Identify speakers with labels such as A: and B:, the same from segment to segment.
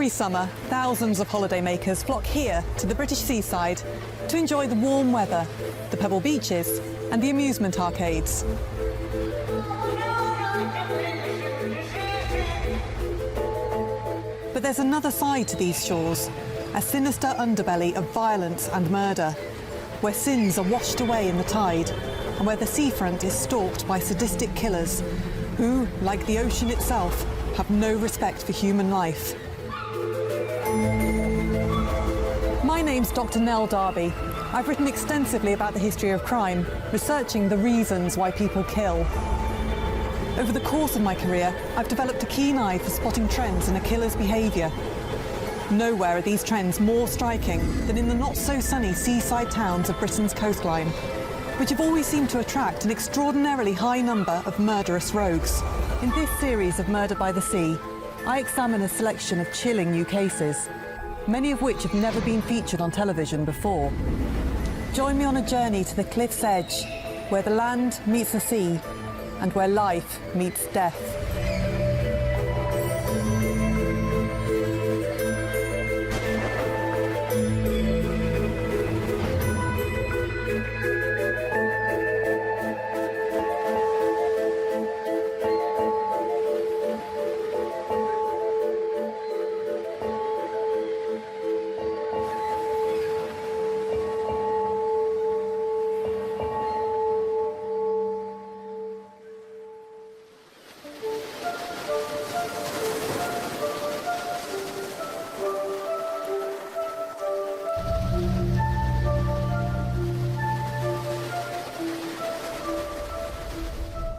A: Every summer, thousands of holidaymakers flock here to the British seaside to enjoy the warm weather, the pebble beaches and the amusement arcades. But there's another side to these shores, a sinister underbelly of violence and murder, where sins are washed away in the tide and where the seafront is stalked by sadistic killers who, like the ocean itself, have no respect for human life. My name's Dr. Nell Darby. I've written extensively about the history of crime, researching the reasons why people kill. Over the course of my career, I've developed a keen eye for spotting trends in a killer's behaviour. Nowhere are these trends more striking than in the not-so-sunny seaside towns of Britain's coastline, which have always seemed to attract an extraordinarily high number of murderous rogues. In this series of Murder by the Sea, I examine a selection of chilling new cases, many of which have never been featured on television before. Join me on a journey to the cliff's edge, where the land meets the sea, and where life meets death.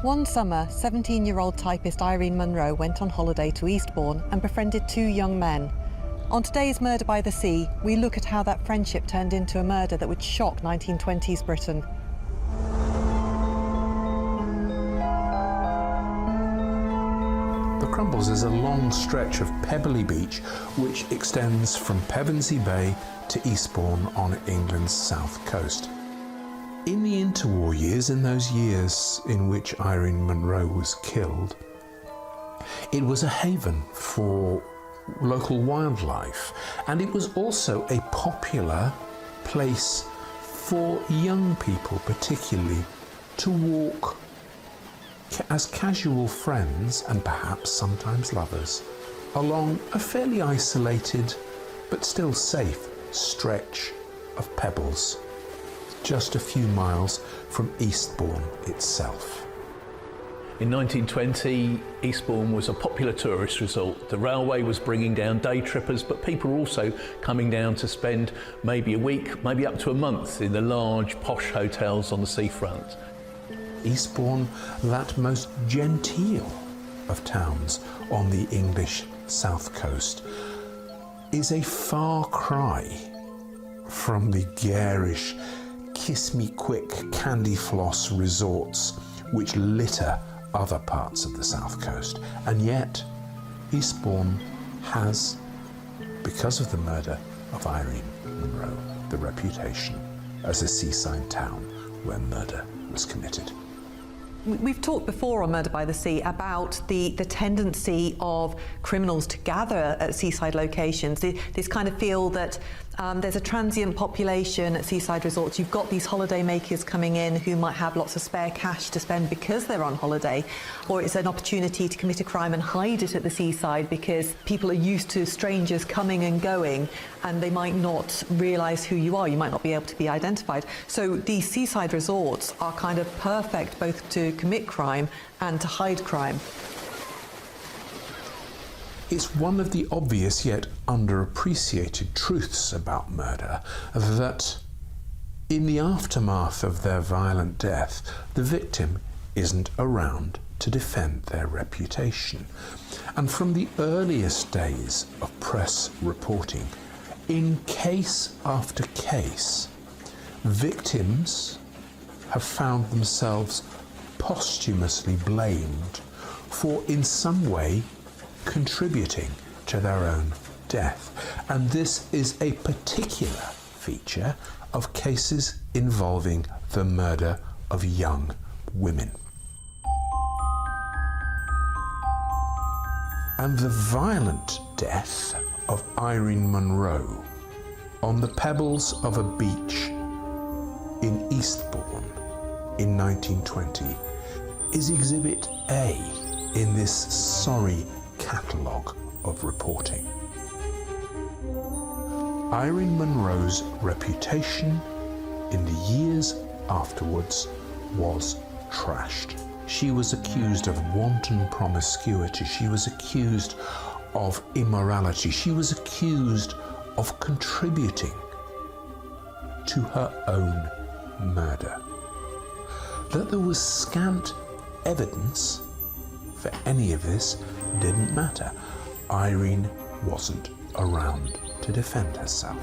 A: One summer, 17-year-old typist Irene Munro went on holiday to Eastbourne and befriended two young men. On today's Murder by the Sea, we look at how that friendship turned into a murder that would shock 1920s Britain.
B: The Crumbles is a long stretch of pebbly beach which extends from Pevensey Bay to Eastbourne on England's south coast. In the interwar years, in those years in which Irene Munro was killed, it was a haven for local wildlife, and it was also a popular place for young people particularly to walk as casual friends and perhaps sometimes lovers along a fairly isolated but still safe stretch of pebbles just a few miles from Eastbourne itself.
C: In 1920, Eastbourne was a popular tourist resort. The railway was bringing down day trippers, but people were also coming down to spend maybe a week, maybe up to a month in the large posh hotels on the seafront.
B: Eastbourne, that most genteel of towns on the English south coast, is a far cry from the garish, kiss-me-quick candy floss resorts which litter other parts of the south coast. And yet, Eastbourne has, because of the murder of Irene Munro, the reputation as a seaside town where murder was committed.
A: We've talked before on Murder by the Sea about the tendency of criminals to gather at seaside locations. This kind of feel that there's a transient population at seaside resorts. You've got these holiday makers coming in who might have lots of spare cash to spend because they're on holiday, or it's an opportunity to commit a crime and hide it at the seaside because people are used to strangers coming and going and they might not realise who you are. You might not be able to be identified. So these seaside resorts are kind of perfect both to commit crime and to hide crime.
B: It's one of the obvious yet underappreciated truths about murder that in the aftermath of their violent death, the victim isn't around to defend their reputation. And from the earliest days of press reporting, in case after case, victims have found themselves posthumously blamed for in some way contributing to their own death. And this is a particular feature of cases involving the murder of young women. And the violent death of Irene Munro on the pebbles of a beach in Eastbourne in 1920 is Exhibit A in this sorry catalogue of reporting. Irene Munro's reputation in the years afterwards was trashed. She was accused of wanton promiscuity. She was accused of immorality. She was accused of contributing to her own murder. That there was scant evidence for any of this didn't matter. Irene wasn't around to defend herself.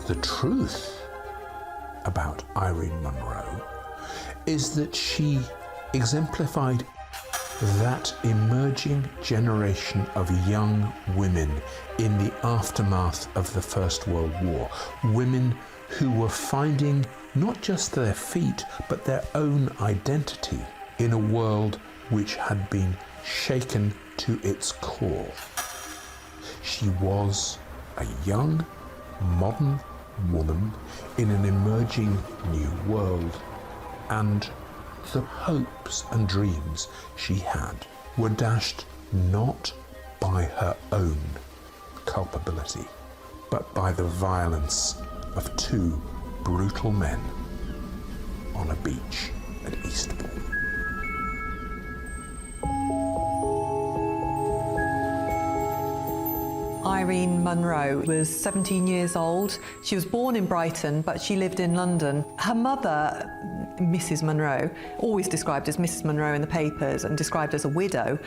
B: The truth about Irene Munro is that she exemplified that emerging generation of young women in the aftermath of the First World War, women who were finding not just their feet but their own identity in a world which had been shaken to its core. She was a young, modern woman in an emerging new world, and the hopes and dreams she had were dashed not by her own culpability, but by the violence of two brutal men on a beach at Eastbourne.
A: Irene Munro was 17 years old. She was born in Brighton, but she lived in London. Her mother, Mrs. Munro, always described as Mrs. Munro in the papers and described as a widow.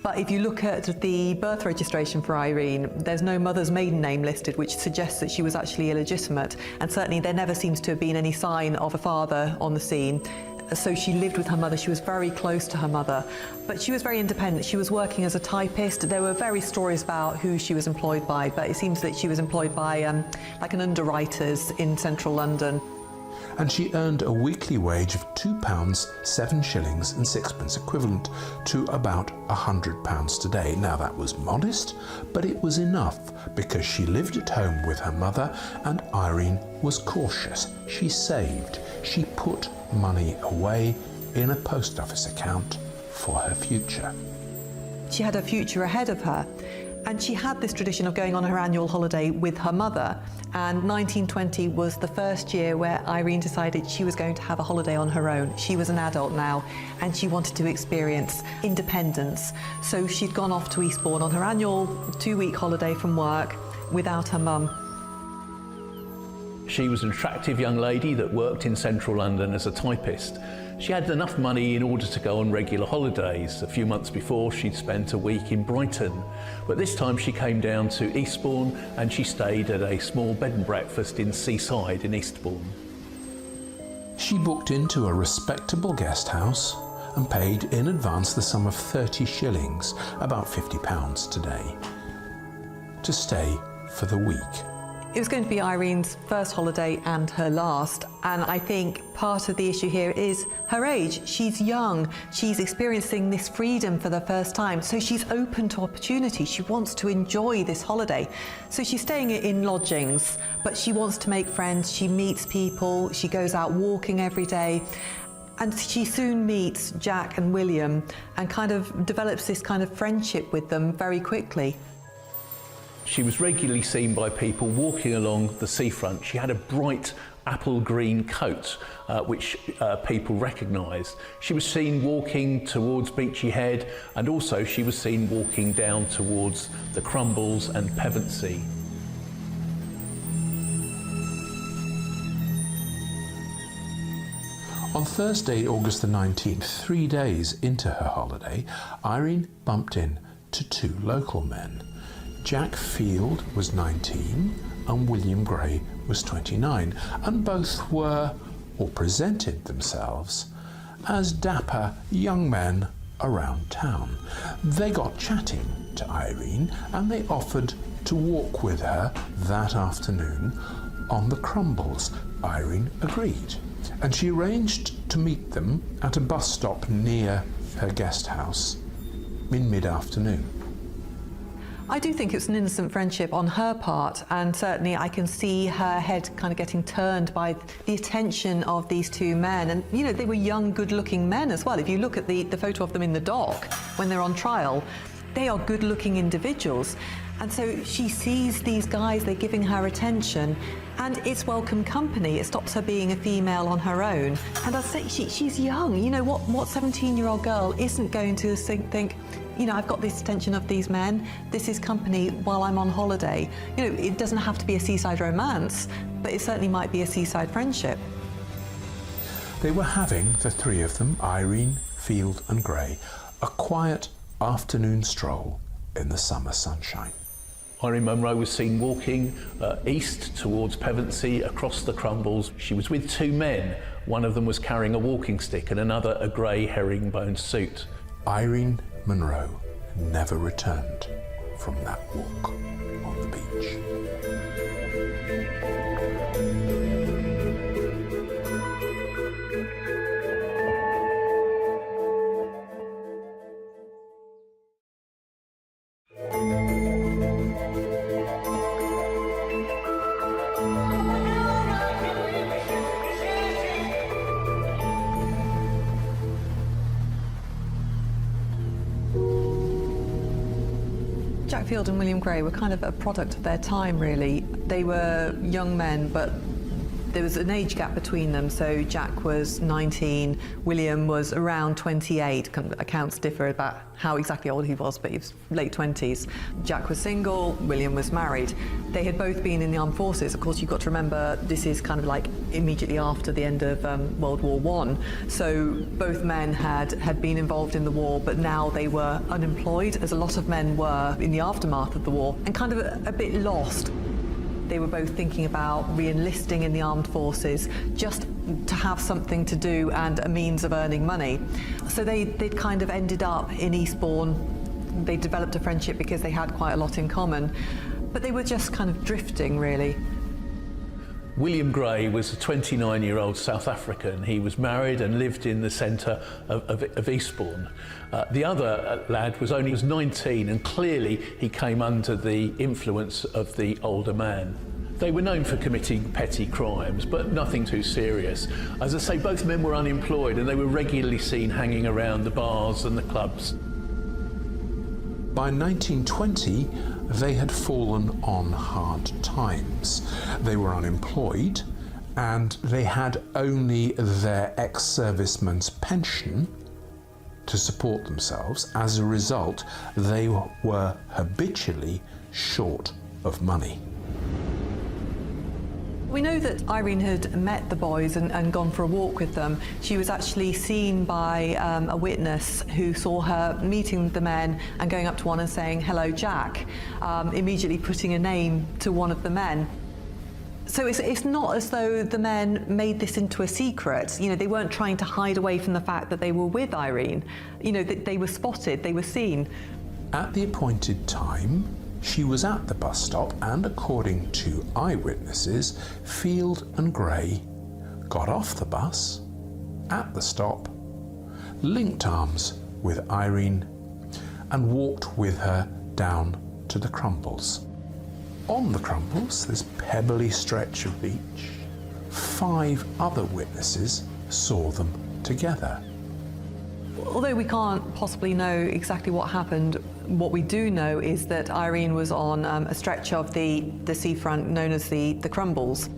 A: But if you look at the birth registration for Irene, there's no mother's maiden name listed, which suggests that she was actually illegitimate. And certainly there never seems to have been any sign of a father on the scene. So she lived with her mother. She was very close to her mother, but she was very independent. She was working as a typist. There were various stories about who she was employed by, but it seems that she was employed by like an underwriters in central London.
B: And she earned a weekly wage of £2, 7 shillings and 6pence, equivalent to about £100 today. Now that was modest, but it was enough because she lived at home with her mother, and Irene was cautious. She saved. She put money away in a post office account for her future.
A: She had a future ahead of her, and she had this tradition of going on her annual holiday with her mother. And 1920 was the first year where Irene decided she was going to have a holiday on her own. She was an adult now, and she wanted to experience independence. So she'd gone off to Eastbourne on her annual 2-week holiday from work without her mum.
C: She was an attractive young lady that worked in central London as a typist. She had enough money in order to go on regular holidays. A few months before, she'd spent a week in Brighton. But this time she came down to Eastbourne and she stayed at a small bed and breakfast in Seaside in Eastbourne.
B: She booked into a respectable guest house and paid in advance the sum of 30 shillings, about £50 today, to stay for the week.
A: It was going to be Irene's first holiday and her last, and I think part of the issue here is her age. She's young, she's experiencing this freedom for the first time, so she's open to opportunity. She wants to enjoy this holiday. So she's staying in lodgings, but she wants to make friends, she meets people, she goes out walking every day, and she soon meets Jack and William and kind of develops this kind of friendship with them very quickly.
C: She was regularly seen by people walking along the seafront. She had a bright apple green coat, which people recognised. She was seen walking towards Beachy Head, and also she was seen walking down towards the Crumbles and Pevensey.
B: On Thursday, August the 19th, 3 days into her holiday, Irene bumped in to 2 local men. Jack Field was 19 and William Gray was 29, and both were, or presented themselves, as dapper young men around town. They got chatting to Irene and they offered to walk with her that afternoon on the Crumbles. Irene agreed, and she arranged to meet them at a bus stop near her guest house in mid-afternoon.
A: I do think it's an innocent friendship on her part, and certainly I can see her head kind of getting turned by the attention of these two men. And, you know, they were young, good-looking men as well. If you look at the photo of them in the dock when they're on trial, they are good-looking individuals. And so she sees these guys, they're giving her attention, and it's welcome company. It stops her being a female on her own. And I'd say she's young. You know, what 17-year-old girl isn't going to think, you know, I've got this attention of these men, this is company while I'm on holiday. You know, it doesn't have to be a seaside romance, but it certainly might be a seaside friendship.
B: They were having, the three of them, Irene, Field and Gray, a quiet afternoon stroll in the summer sunshine.
C: Irene Munro was seen walking east towards Pevensey across the Crumbles. She was with two men. One of them was carrying a walking stick and another a grey herringbone suit.
B: Irene Munro never returned from that walk on the beach.
A: Jack Field and William Gray were kind of a product of their time, really. They were young men, but there was an age gap between them. So Jack was 19, William was around 28. Accounts differ about how exactly old he was, but he was late 20s. Jack was single, William was married. They had both been in the armed forces. Of course, you've got to remember, this is kind of like immediately after the end of World War I. So both men had been involved in the war, but now they were unemployed, as a lot of men were in the aftermath of the war, and kind of a bit lost. They were both thinking about re-enlisting in the armed forces, just to have something to do and a means of earning money. So they'd kind of ended up in Eastbourne. They developed a friendship because they had quite a lot in common, but they were just kind of drifting, really.
C: William Gray was a 29-year-old South African. He was married and lived in the centre of Eastbourne. The other lad was 19, and clearly he came under the influence of the older man. They were known for committing petty crimes, but nothing too serious. As I say, both men were unemployed and they were regularly seen hanging around the bars and the clubs.
B: By 1920, they had fallen on hard times. They were unemployed and they had only their ex-serviceman's pension to support themselves. As a result, they were habitually short of money.
A: We know that Irene had met the boys and gone for a walk with them. She was actually seen by a witness who saw her meeting the men and going up to one and saying, "Hello, Jack," immediately putting a name to one of the men. So it's not as though the men made this into a secret. You know, they weren't trying to hide away from the fact that they were with Irene. You know, they were spotted, they were seen.
B: At the appointed time, she was at the bus stop, and according to eyewitnesses, Field and Gray got off the bus at the stop, linked arms with Irene, and walked with her down to the Crumbles. On the Crumbles, this pebbly stretch of beach, 5 other witnesses saw them together.
A: Although we can't possibly know exactly what happened, what we do know is that Irene was on a stretch of the seafront known as the Crumbles,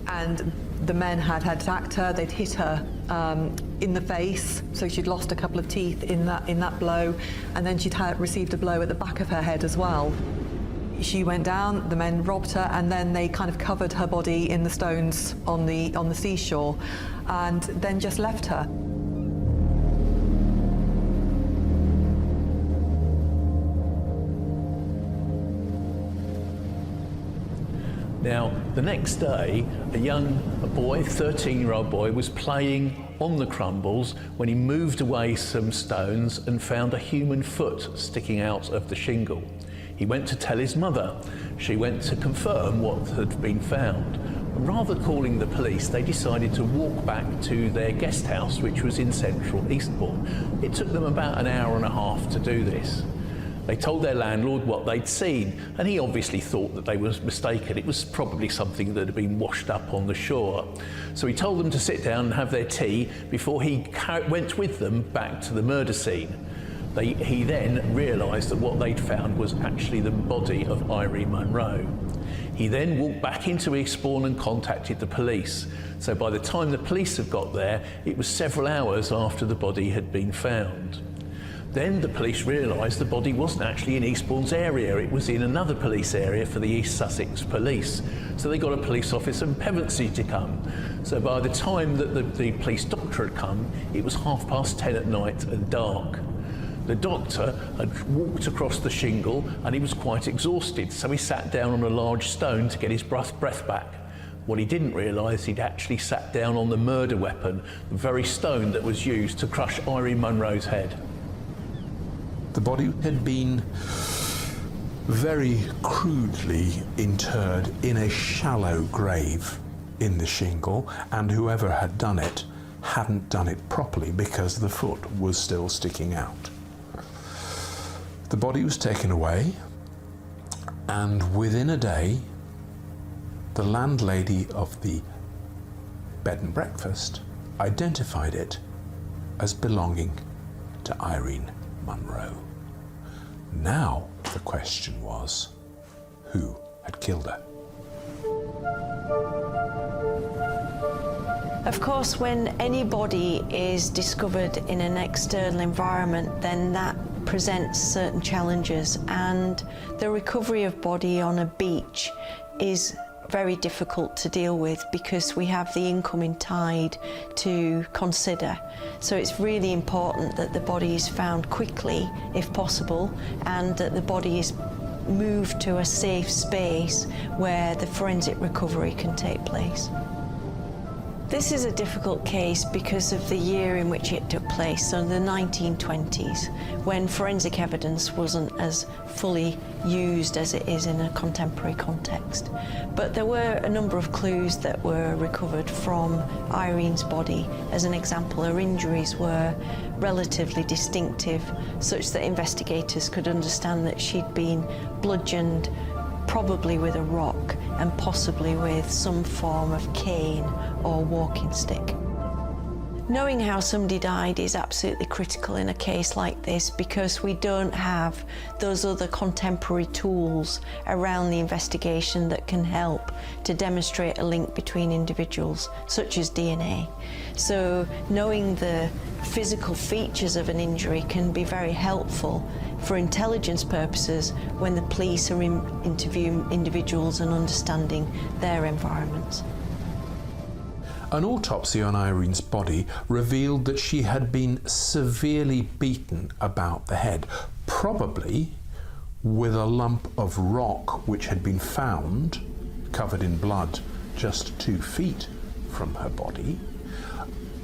A: and the men had attacked her. They'd hit her in the face, so she'd lost a couple of teeth in that blow, and then she'd received a blow at the back of her head as well. She went down, the men robbed her, and then they kind of covered her body in the stones on the seashore, and then just left her.
C: Now, the next day, a boy, 13-year-old boy, was playing on the Crumbles when he moved away some stones and found a human foot sticking out of the shingle. He went to tell his mother. She went to confirm what had been found. And rather than calling the police, they decided to walk back to their guest house, which was in central Eastbourne. It took them about an hour and a half to do this. They told their landlord what they'd seen, and he obviously thought that they were mistaken. It was probably something that had been washed up on the shore. So he told them to sit down and have their tea before he went with them back to the murder scene. He then realised that what they'd found was actually the body of Irene Munro. He then walked back into Eastbourne and contacted the police. So by the time the police had got there, it was several hours after the body had been found. Then the police realised the body wasn't actually in Eastbourne's area, it was in another police area for the East Sussex Police. So they got a police officer in Pevensey to come. So by the time that the police doctor had come, it was 10:30 at night and dark. The doctor had walked across the shingle and he was quite exhausted, so he sat down on a large stone to get his breath back. What he didn't realise, he'd actually sat down on the murder weapon, the very stone that was used to crush Irene Munro's head.
B: The body had been very crudely interred in a shallow grave in the shingle, and whoever had done it hadn't done it properly because the foot was still sticking out. The body was taken away, and within a day, the landlady of the bed and breakfast identified it as belonging to Irene Munro. Now the question was, who had killed her?
D: Of course, when any body is discovered in an external environment, then that presents certain challenges, and the recovery of body on a beach is very difficult to deal with because we have the incoming tide to consider. So it's really important that the body is found quickly, if possible, and that the body is moved to a safe space where the forensic recovery can take place. This is a difficult case because of the year in which it took place, so the 1920s, when forensic evidence wasn't as fully used as it is in a contemporary context. But there were a number of clues that were recovered from Irene's body. As an example, her injuries were relatively distinctive, such that investigators could understand that she'd been bludgeoned, probably with a rock and possibly with some form of cane or walking stick. Knowing how somebody died is absolutely critical in a case like this because we don't have those other contemporary tools around the investigation that can help to demonstrate a link between individuals, such as DNA. So knowing the physical features of an injury can be very helpful for intelligence purposes when the police are interviewing individuals and understanding their environments.
B: An autopsy on Irene's body revealed that she had been severely beaten about the head, probably with a lump of rock which had been found, covered in blood, just 2 feet from her body,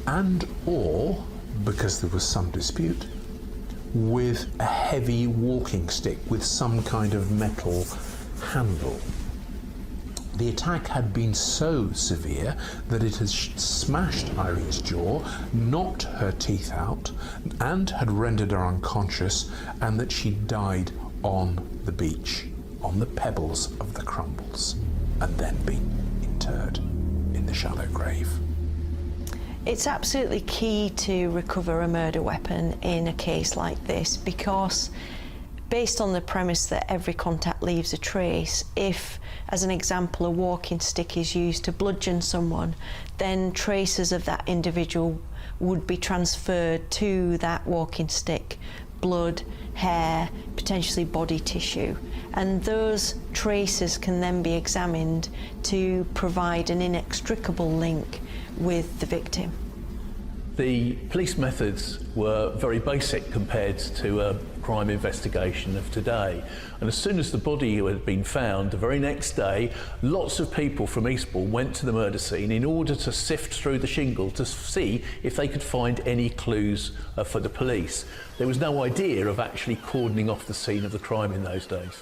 B: and or, because there was some dispute, with a heavy walking stick with some kind of metal handle. The attack had been so severe that it had smashed Irene's jaw, knocked her teeth out, and had rendered her unconscious, and that she died on the beach, on the pebbles of the Crumbles, and then been interred in the shallow grave.
D: It's absolutely key to recover a murder weapon in a case like this because, based on the premise that every contact leaves a trace, if, as an example, a walking stick is used to bludgeon someone, then traces of that individual would be transferred to that walking stick, blood, hair, potentially body tissue, and those traces can then be examined to provide an inextricable link with the victim.
C: The police methods were very basic compared to a crime investigation of today. And as soon as the body had been found, the very next day, lots of people from Eastbourne went to the murder scene in order to sift through the shingle to see if they could find any clues for the police. There was no idea of actually cordoning off the scene of the crime in those days.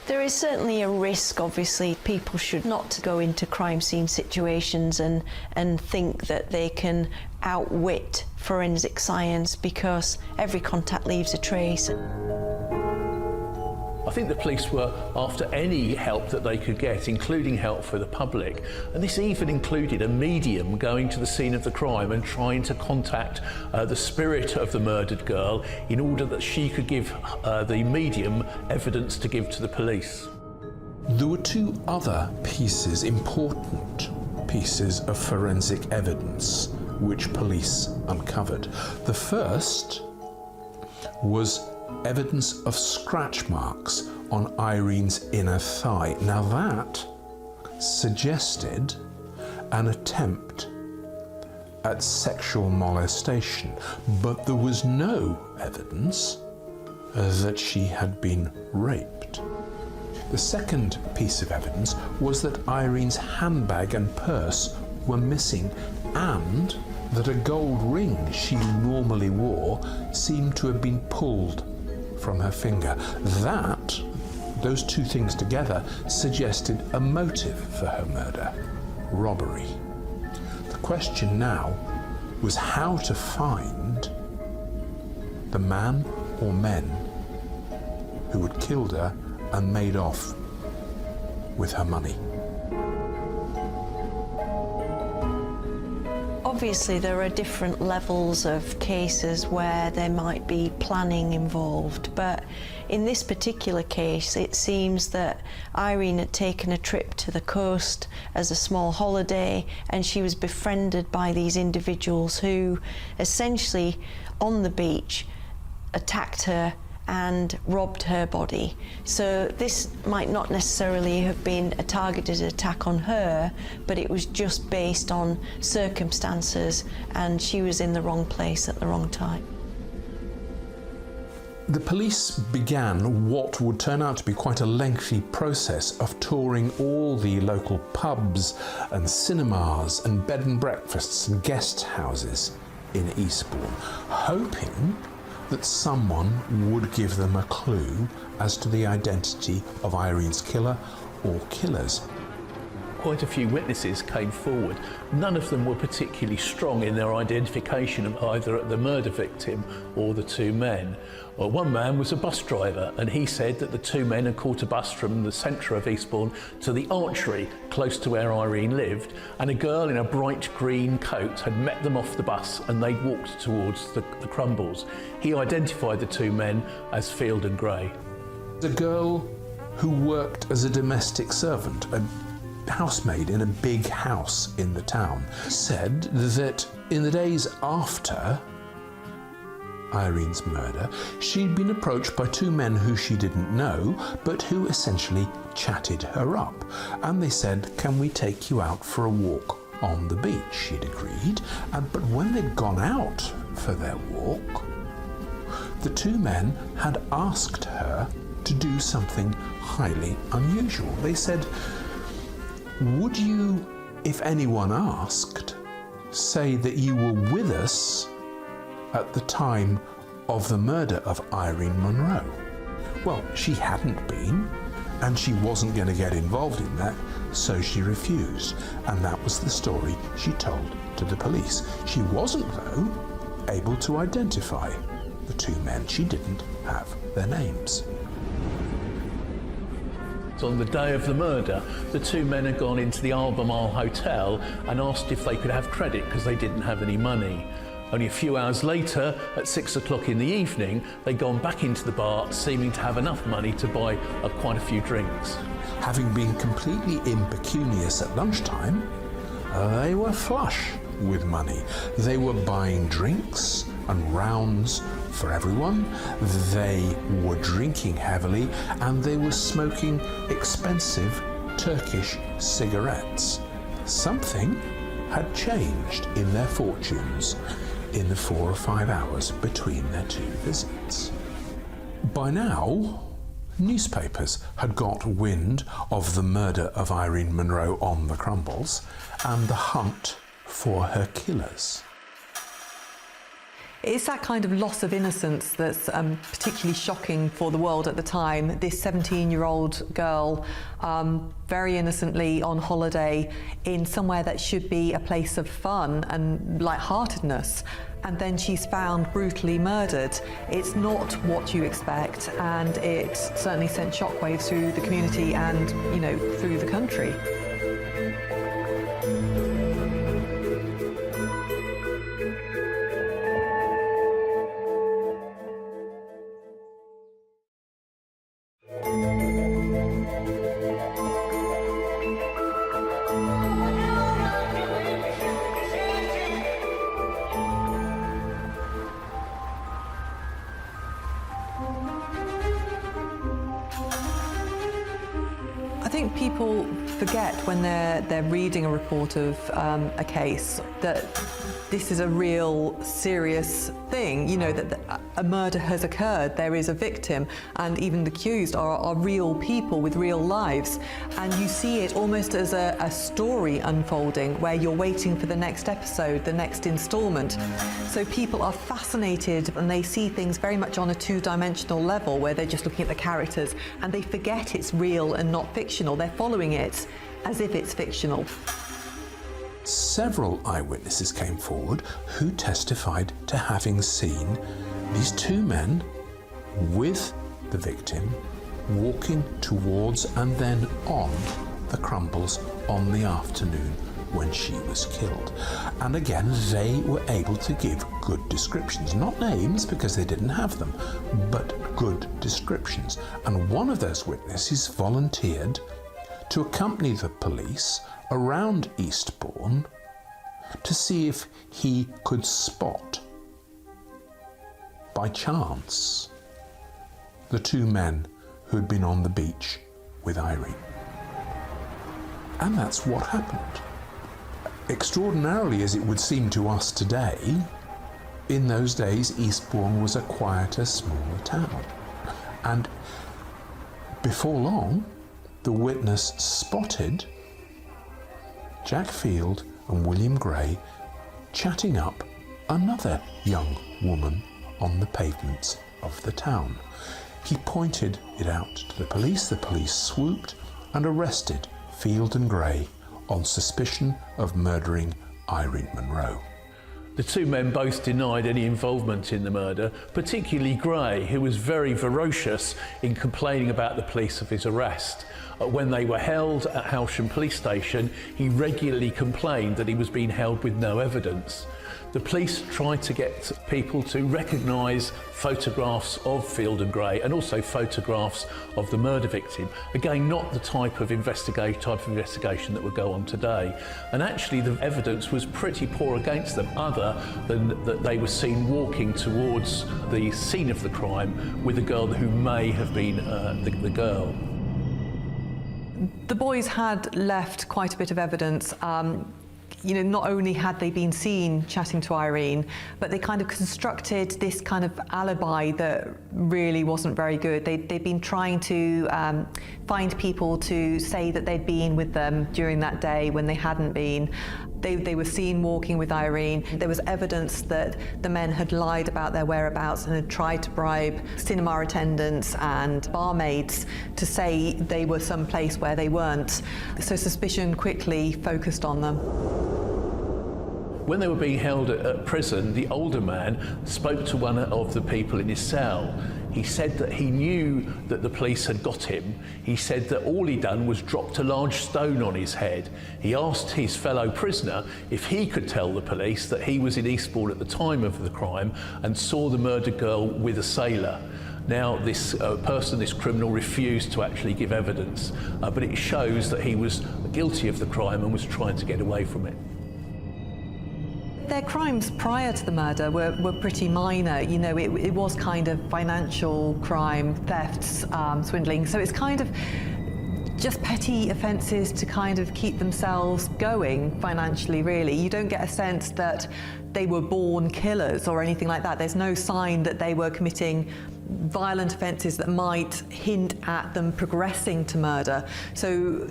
D: There is certainly a risk, obviously. People should not go into crime scene situations and think that they can outwit forensic science because every contact leaves a trace.
C: I think the police were after any help that they could get, including help for the public. And this even included a medium going to the scene of the crime and trying to contact the spirit of the murdered girl in order that she could give the medium evidence to give to the police.
B: There were two other important pieces of forensic evidence which police uncovered. The first was evidence of scratch marks on Irene's inner thigh. Now that suggested an attempt at sexual molestation, but there was no evidence that she had been raped. The second piece of evidence was that Irene's handbag and purse were missing, and that a gold ring she normally wore seemed to have been pulled from her finger. Those two things together suggested a motive for her murder: robbery. The question now was how to find the man or men who had killed her and made off with her money.
D: Obviously, there are different levels of cases where there might be planning involved, but in this particular case, it seems that Irene had taken a trip to the coast as a small holiday, and she was befriended by these individuals who essentially, on the beach, attacked her and robbed her body. So this might not necessarily have been a targeted attack on her, but it was just based on circumstances, and she was in the wrong place at the wrong time.
B: The police began what would turn out to be quite a lengthy process of touring all the local pubs and cinemas and bed and breakfasts and guest houses in Eastbourne, hoping that someone would give them a clue as to the identity of Irene's killer or killers.
C: Quite a few witnesses came forward. None of them were particularly strong in their identification of either the murder victim or the two men. Well, one man was a bus driver, and he said that the two men had caught a bus from the centre of Eastbourne to the Archery, close to where Irene lived, and a girl in a bright green coat had met them off the bus and they'd walked towards the Crumbles. He identified the two men as Field and Gray.
B: The girl who worked as a domestic servant, a housemaid in a big house in the town, said that in the days after Irene's murder, she'd been approached by two men who she didn't know, but who essentially chatted her up. And they said, "Can we take you out for a walk on the beach?" She'd agreed, but when they'd gone out for their walk, the two men had asked her to do something highly unusual. They said, "Would you, if anyone asked, say that you were with us at the time of the murder of Irene Munro?" Well, she hadn't been, and she wasn't going to get involved in that, so she refused. And that was the story she told to the police. She wasn't, though, able to identify the two men. She didn't have their names.
C: On the day of the murder, the two men had gone into the Albemarle Hotel and asked if they could have credit because they didn't have any money. Only a few hours later, at 6 o'clock in the evening, they'd gone back into the bar, seeming to have enough money to buy quite a few drinks.
B: Having been completely impecunious at lunchtime, they were flush with money. They were buying drinks and rounds for everyone. They were drinking heavily, and they were smoking expensive Turkish cigarettes. Something had changed in their fortunes in the 4 or 5 hours between their two visits. By now, newspapers had got wind of the murder of Irene Munro on the Crumbles and the hunt for her killers.
A: It's that kind of loss of innocence that's particularly shocking for the world at the time. This 17-year-old girl, very innocently on holiday in somewhere that should be a place of fun and lightheartedness, and then she's found brutally murdered. It's not what you expect, and it certainly sent shockwaves through the community and, you know, through the country. I think people forget when they're reading a report of a case that this is a real serious thing, you know, that a murder has occurred, there is a victim, and even the accused are real people with real lives. And you see it almost as a story unfolding where you're waiting for the next episode, the next instalment. So people are fascinated and they see things very much on a two-dimensional level where they're just looking at the characters and they forget it's real and not fictional. They're following it as if it's fictional.
B: Several eyewitnesses came forward who testified to having seen these two men with the victim walking towards and then on the Crumbles on the afternoon when she was killed. And again, they were able to give good descriptions, not names because they didn't have them, but good descriptions. And one of those witnesses volunteered to accompany the police around Eastbourne to see if he could spot, by chance, the two men who had been on the beach with Irene. And that's what happened. Extraordinarily as it would seem to us today, in those days Eastbourne was a quieter, smaller town. And before long, the witness spotted Jack Field and William Gray chatting up another young woman on the pavements of the town. He pointed it out to the police swooped and arrested Field and Gray on suspicion of murdering Irene Munro.
C: The two men both denied any involvement in the murder, particularly Gray, who was very ferocious in complaining about the police of his arrest. When they were held at Halsham Police Station, he regularly complained that he was being held with no evidence. The police tried to get people to recognise photographs of Field and Gray and also photographs of the murder victim. Again, not the type of investigation that would go on today. And actually the evidence was pretty poor against them, other than that they were seen walking towards the scene of the crime with a girl who may have been the girl.
A: The boys had left quite a bit of evidence. You know, not only had they been seen chatting to Irene, but they kind of constructed this kind of alibi that really wasn't very good. They'd been trying to find people to say that they'd been with them during that day when they hadn't been. They were seen walking with Irene. There was evidence that the men had lied about their whereabouts and had tried to bribe cinema attendants and barmaids to say they were someplace where they weren't. So suspicion quickly focused on them.
C: When they were being held at prison, the older man spoke to one of the people in his cell. He said that he knew that the police had got him. He said that all he'd done was dropped a large stone on his head. He asked his fellow prisoner if he could tell the police that he was in Eastbourne at the time of the crime and saw the murdered girl with a sailor. Now, this this criminal, refused to actually give evidence, but it shows that he was guilty of the crime and was trying to get away from it.
A: Their crimes prior to the murder were pretty minor. You know, it was kind of financial crime, thefts, swindling. So it's kind of just petty offences to kind of keep themselves going financially, really. You don't get a sense that they were born killers or anything like that. There's no sign that they were committing violent offences that might hint at them progressing to murder. So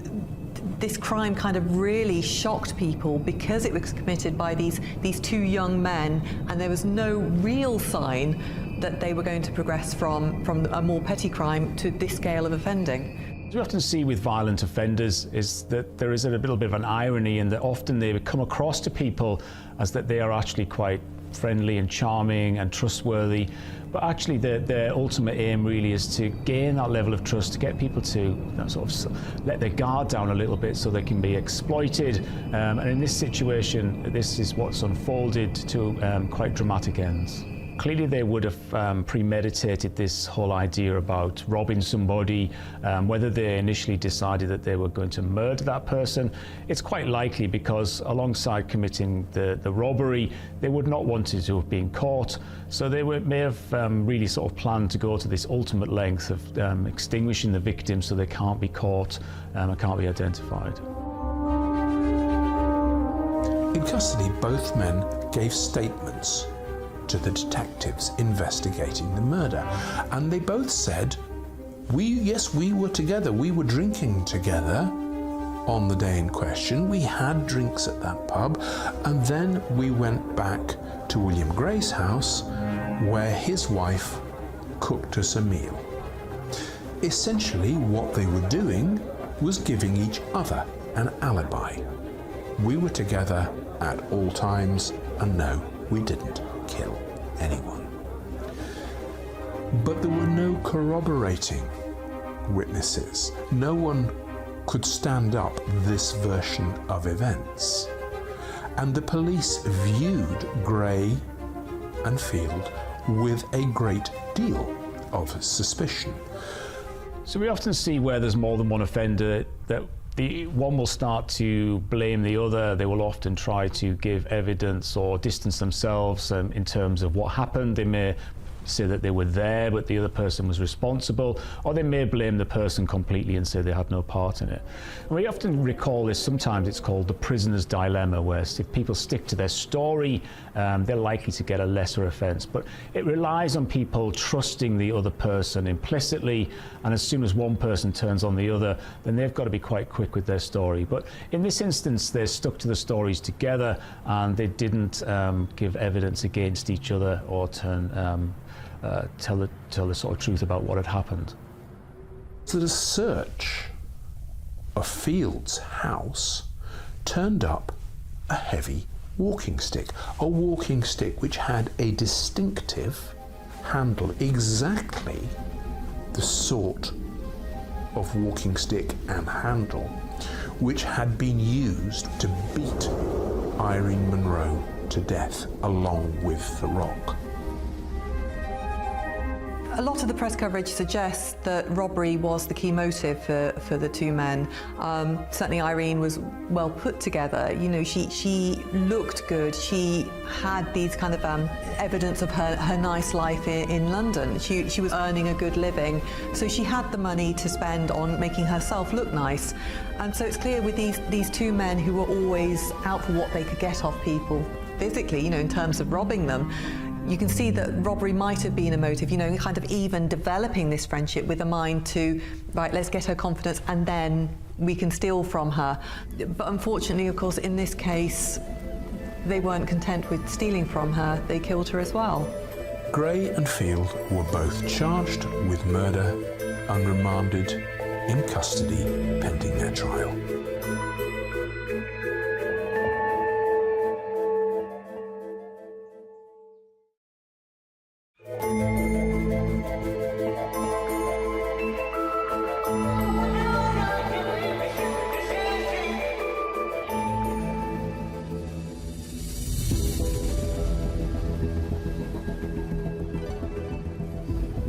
A: this crime kind of really shocked people because it was committed by these two young men, and there was no real sign that they were going to progress from a more petty crime to this scale of offending.
E: What we often see with violent offenders is that there is a little bit of an irony in that often they come across to people as that they are actually quite friendly and charming and trustworthy, but actually their ultimate aim really is to gain that level of trust, to get people to sort of let their guard down a little bit so they can be exploited. And in this situation, this is what's unfolded to quite dramatic ends. Clearly they would have premeditated this whole idea about robbing somebody. Whether they initially decided that they were going to murder that person, it's quite likely, because alongside committing the robbery, they would not want to have been caught. So they may have really sort of planned to go to this ultimate length of extinguishing the victim so they can't be caught and can't be identified.
B: In custody, both men gave statements to the detectives investigating the murder, and they both said, yes, we were together, we were drinking together on the day in question, we had drinks at that pub, and then we went back to William Gray's house where his wife cooked us a meal. Essentially what they were doing was giving each other an alibi. We were together at all times, and no, we didn't kill anyone. But there were no corroborating witnesses. No one could stand up this version of events. And the police viewed Gray and Field with a great deal of suspicion.
E: So we often see where there's more than one offender that the one will start to blame the other. They will often try to give evidence or distance themselves in terms of what happened. They may say that they were there but the other person was responsible, or they may blame the person completely and say they had no part in it. And we often recall this, sometimes it's called the prisoner's dilemma, where if people stick to their story, they're likely to get a lesser offence. But it relies on people trusting the other person implicitly, and as soon as one person turns on the other, then they've got to be quite quick with their story. But in this instance, they stuck to the stories together, and they didn't give evidence against each other or tell the sort of truth about what had happened.
B: So the search of Field's house turned up a heavy walking stick which had a distinctive handle, exactly the sort of walking stick and handle which had been used to beat Irene Munro to death along with the rock.
A: A lot of the press coverage suggests that robbery was the key motive for the two men. Certainly Irene was well put together. You know, she looked good. She had these kind of evidence of her nice life in London. She was earning a good living, so she had the money to spend on making herself look nice. And so it's clear with these two men who were always out for what they could get off people physically, you know, in terms of robbing them. You can see that robbery might have been a motive, you know, kind of even developing this friendship with a mind to, right, let's get her confidence and then we can steal from her. But unfortunately, of course, in this case, they weren't content with stealing from her, they killed her as well.
B: Gray and Field were both charged with murder and remanded in custody pending their trial.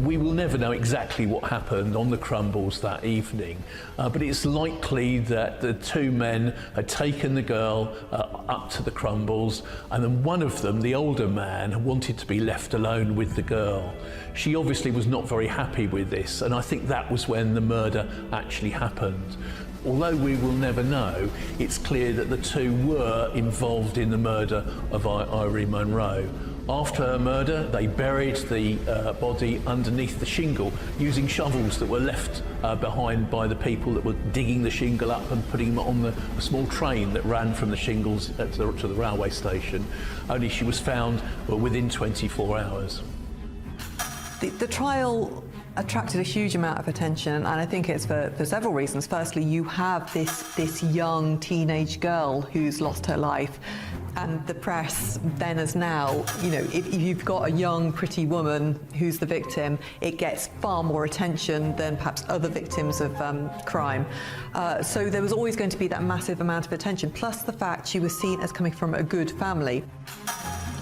C: We will never know exactly what happened on the Crumbles that evening, but it's likely that the two men had taken the girl up to the Crumbles, and then one of them, the older man, wanted to be left alone with the girl. She obviously was not very happy with this, and I think that was when the murder actually happened. Although we will never know, it's clear that the two were involved in the murder of Irene Munro. After her murder, they buried the body underneath the shingle using shovels that were left behind by the people that were digging the shingle up and putting them on a small train that ran from the shingles to the railway station. Only she was found within 24 hours.
A: The trial attracted a huge amount of attention, and I think it's for several reasons. Firstly, you have this young teenage girl who's lost her life, and the press, then as now, you know, if you've got a young, pretty woman who's the victim, it gets far more attention than perhaps other victims of crime. So there was always going to be that massive amount of attention, plus the fact she was seen as coming from a good family.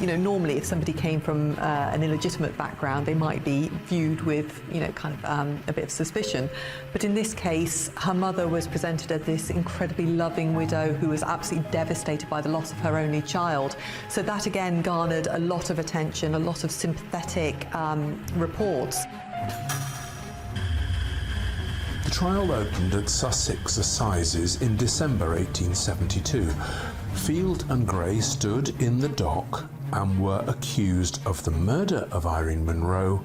A: You know, normally if somebody came from an illegitimate background, they might be viewed with, you know, kind of a bit of suspicion. But in this case, her mother was presented as this incredibly loving widow who was absolutely devastated by the loss of her only child. So that again garnered a lot of attention, a lot of sympathetic reports.
B: The trial opened at Sussex Assizes in December 1872. Field and Gray stood in the dock and were accused of the murder of Irene Munro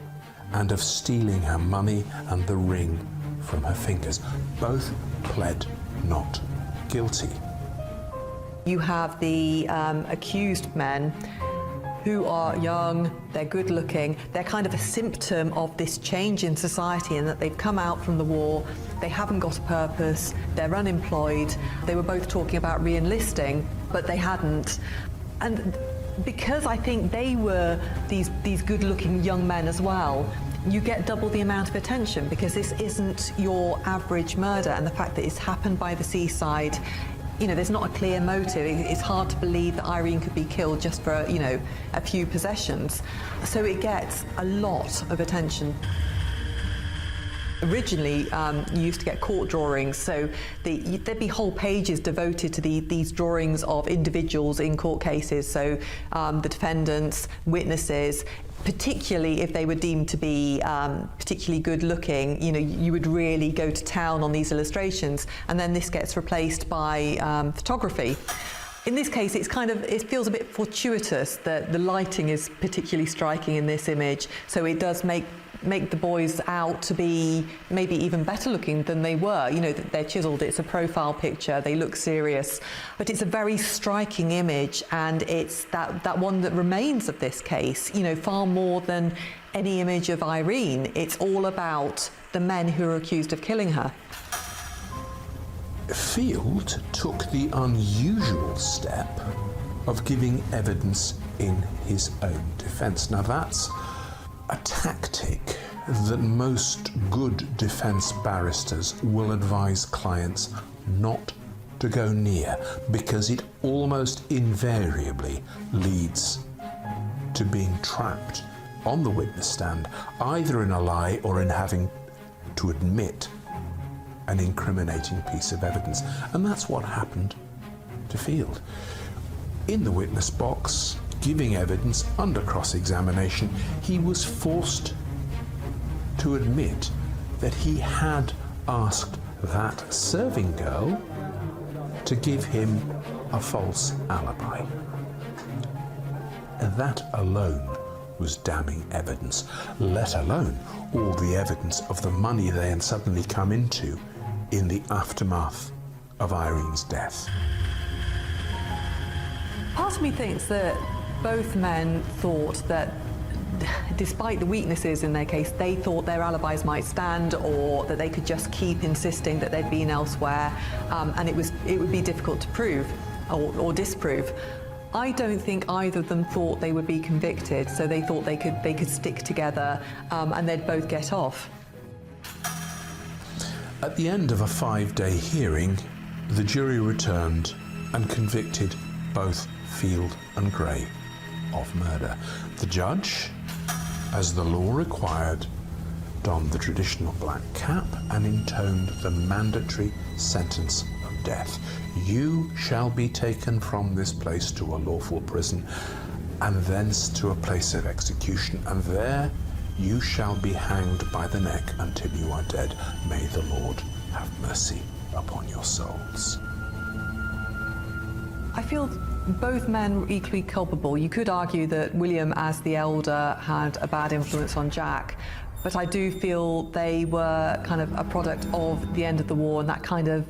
B: and of stealing her money and the ring from her fingers. Both pled not guilty.
A: You have the accused men who are young, they're good looking, they're kind of a symptom of this change in society, in that they've come out from the war, they haven't got a purpose, they're unemployed. They were both talking about re-enlisting, but they hadn't. And because I think they were these good-looking young men as well, you get double the amount of attention, because this isn't your average murder, and the fact that it's happened by the seaside, you know, there's not a clear motive. It's hard to believe that Irene could be killed just for, you know, a few possessions. So it gets a lot of attention. Originally, you used to get court drawings, so there'd be whole pages devoted to these drawings of individuals in court cases, so the defendants, witnesses, particularly if they were deemed to be particularly good looking, you know, you would really go to town on these illustrations, and then this gets replaced by photography. In this case, it feels a bit fortuitous that the lighting is particularly striking in this image, so it does make the boys out to be maybe even better looking than they were. You know, they're chiseled, it's a profile picture, they look serious, but it's a very striking image, and it's that one that remains of this case, you know, far more than any image of Irene. It's all about the men who are accused of killing her.
B: Field took the unusual step of giving evidence in his own defence. Now that's a tactic that most good defence barristers will advise clients not to go near, because it almost invariably leads to being trapped on the witness stand, either in a lie or in having to admit an incriminating piece of evidence. And that's what happened to Field. In the witness box, giving evidence under cross-examination, he was forced to admit that he had asked that serving girl to give him a false alibi. That alone was damning evidence, let alone all the evidence of the money they had suddenly come into in the aftermath of Irene's death.
A: Part of me thinks that both men thought that, despite the weaknesses in their case, they thought their alibis might stand, or that they could just keep insisting that they'd been elsewhere, and it would be difficult to prove or disprove. I don't think either of them thought they would be convicted, so they thought they could stick together and they'd both get off.
B: At the end of a 5-day hearing, the jury returned and convicted both Field and Gray of murder. The judge, as the law required, donned the traditional black cap and intoned the mandatory sentence of death. You shall be taken from this place to a lawful prison, and thence to a place of execution, and there you shall be hanged by the neck until you are dead. May the Lord have mercy upon your souls.
A: I feel both men were equally culpable. You could argue that William, as the elder, had a bad influence on Jack, but I do feel they were kind of a product of the end of the war and that kind of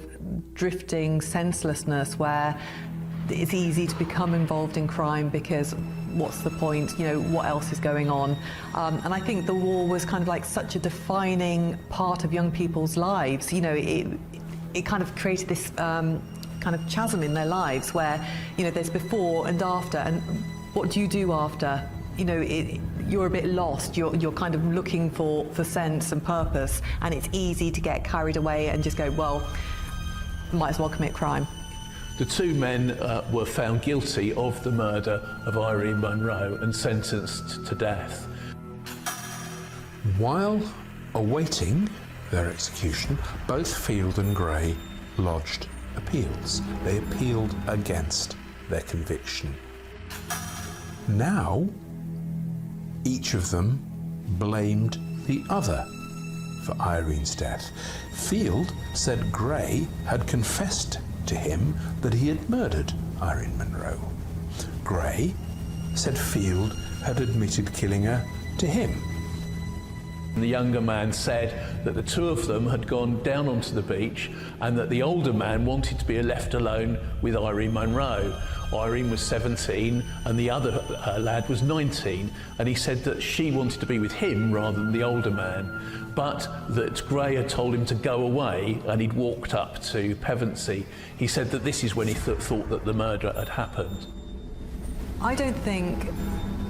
A: drifting senselessness where it's easy to become involved in crime because what's the point, you know, what else is going on? And I think the war was kind of like such a defining part of young people's lives. You know, it kind of created this kind of chasm in their lives where, you know, there's before and after, and what do you do after? You know, you're a bit lost, you're kind of looking for sense and purpose, and it's easy to get carried away and just go, well, might as well commit crime.
C: The two men were found guilty of the murder of Irene Munro and sentenced to death.
B: While awaiting their execution, both Field and Gray lodged appeals. They appealed against their conviction. Now, each of them blamed the other for Irene's death. Field said Gray had confessed to him that he had murdered Irene Munro. Gray said Field had admitted killing her to him.
C: The younger man said that the two of them had gone down onto the beach and that the older man wanted to be left alone with Irene Munro. Irene was 17 and the other lad was 19, and he said that she wanted to be with him rather than the older man, but that Gray had told him to go away and he'd walked up to Pevensey. He said that this is when he thought that the murder had happened.
A: I don't think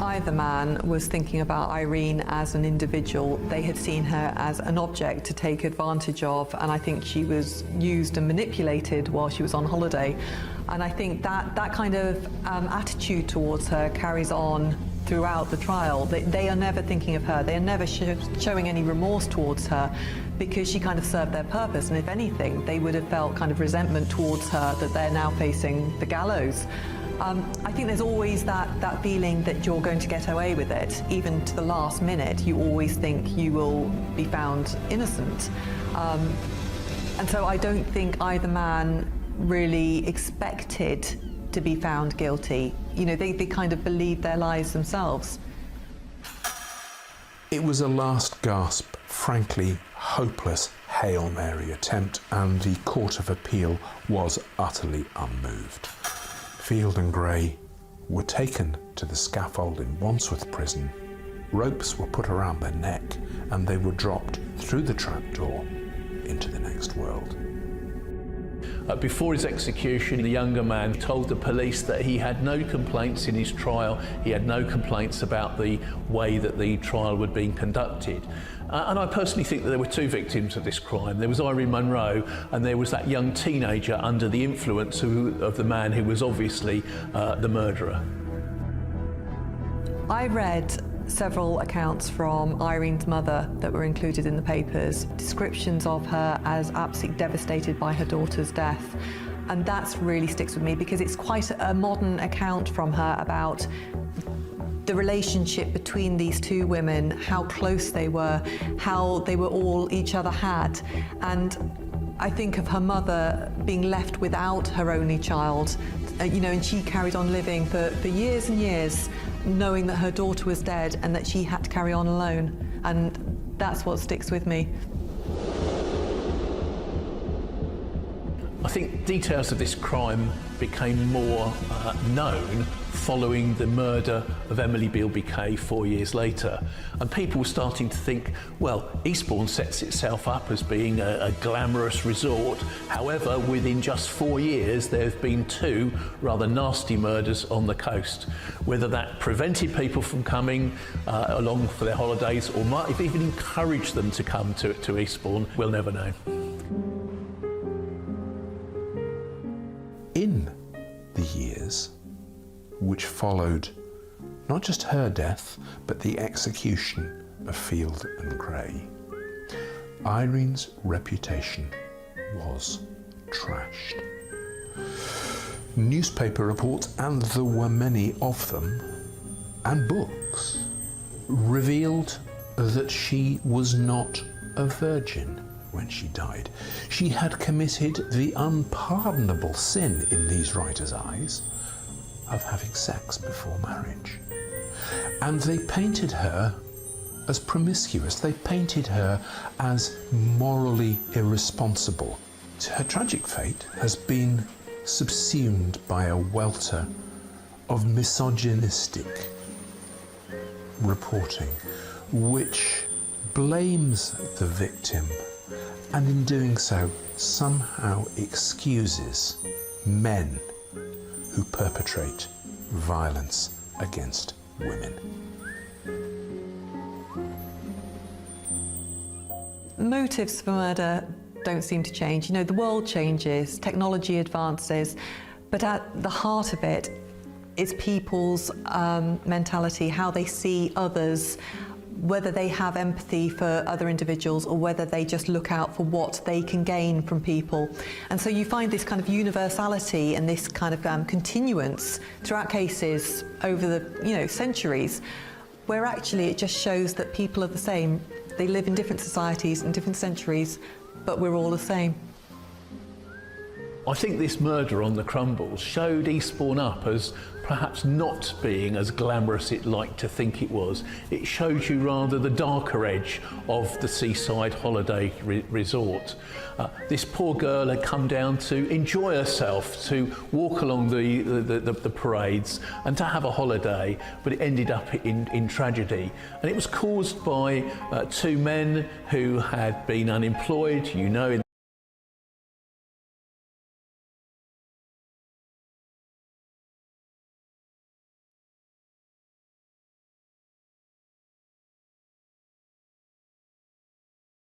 A: either man was thinking about Irene as an individual. They had seen her as an object to take advantage of, and I think she was used and manipulated while she was on holiday. And I think that kind of attitude towards her carries on throughout the trial. They are never thinking of her. They are never showing any remorse towards her because she kind of served their purpose. And if anything, they would have felt kind of resentment towards her that they're now facing the gallows. I think there's always that feeling that you're going to get away with it. Even to the last minute, you always think you will be found innocent. And so I don't think either man really expected to be found guilty. You know, they kind of believed their lies themselves.
B: It was a last gasp, frankly hopeless Hail Mary attempt, and the Court of Appeal was utterly unmoved. Field and Gray were taken to the scaffold in Wandsworth Prison. Ropes were put around their neck and they were dropped through the trapdoor into the next world.
C: Before his execution, the younger man told the police that he had no complaints in his trial. He had no complaints about the way that the trial was being conducted. And I personally think that there were two victims of this crime. There was Irene Munro and there was that young teenager under the influence of the man who was obviously the murderer.
A: I read several accounts from Irene's mother that were included in the papers, descriptions of her as absolutely devastated by her daughter's death. And that really sticks with me because it's quite a modern account from her about the relationship between these two women, how close they were, how they were all each other had. And I think of her mother being left without her only child, you know, and she carried on living for years and years, knowing that her daughter was dead and that she had to carry on alone. And that's what sticks with me.
C: I think details of this crime became more known following the murder of Emily Bealby-Kay 4 years later. And people were starting to think, well, Eastbourne sets itself up as being a glamorous resort. However, within just 4 years, there have been two rather nasty murders on the coast. Whether that prevented people from coming along for their holidays or might have even encouraged them to come to Eastbourne, we'll never know.
B: In the years which followed not just her death, but the execution of Field and Gray, Irene's reputation was trashed. Newspaper reports, and there were many of them, and books, revealed that she was not a virgin. when she died. She had committed the unpardonable sin in these writers' eyes of having sex before marriage. And they painted her as promiscuous. They painted her as morally irresponsible. Her tragic fate has been subsumed by a welter of misogynistic reporting, which blames the victim and in doing so somehow excuses men who perpetrate violence against women.
A: Motives for murder don't seem to change. You know, the world changes, technology advances, but at the heart of it is people's mentality, how they see others, whether they have empathy for other individuals or whether they just look out for what they can gain from people. And so you find this kind of universality and this kind of continuance throughout cases over the centuries, where actually it just shows that people are the same. They live in different societies and different centuries, but we're all the same.
C: I think this murder on the Crumbles showed Eastbourne up as perhaps not being as glamorous it liked to think it was. It showed you rather the darker edge of the seaside holiday resort. This poor girl had come down to enjoy herself, to walk along the parades and to have a holiday, but it ended up in tragedy. And it was caused by two men who had been unemployed, in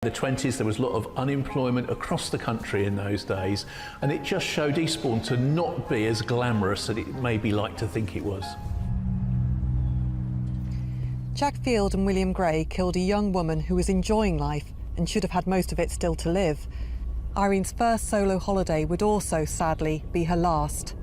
C: the 20s. There was a lot of unemployment across the country in those days, and it just showed Eastbourne to not be as glamorous as it maybe like to think it was.
A: Jack Field and William Gray killed a young woman who was enjoying life and should have had most of it still to live. Irene's first solo holiday would also, sadly, be her last.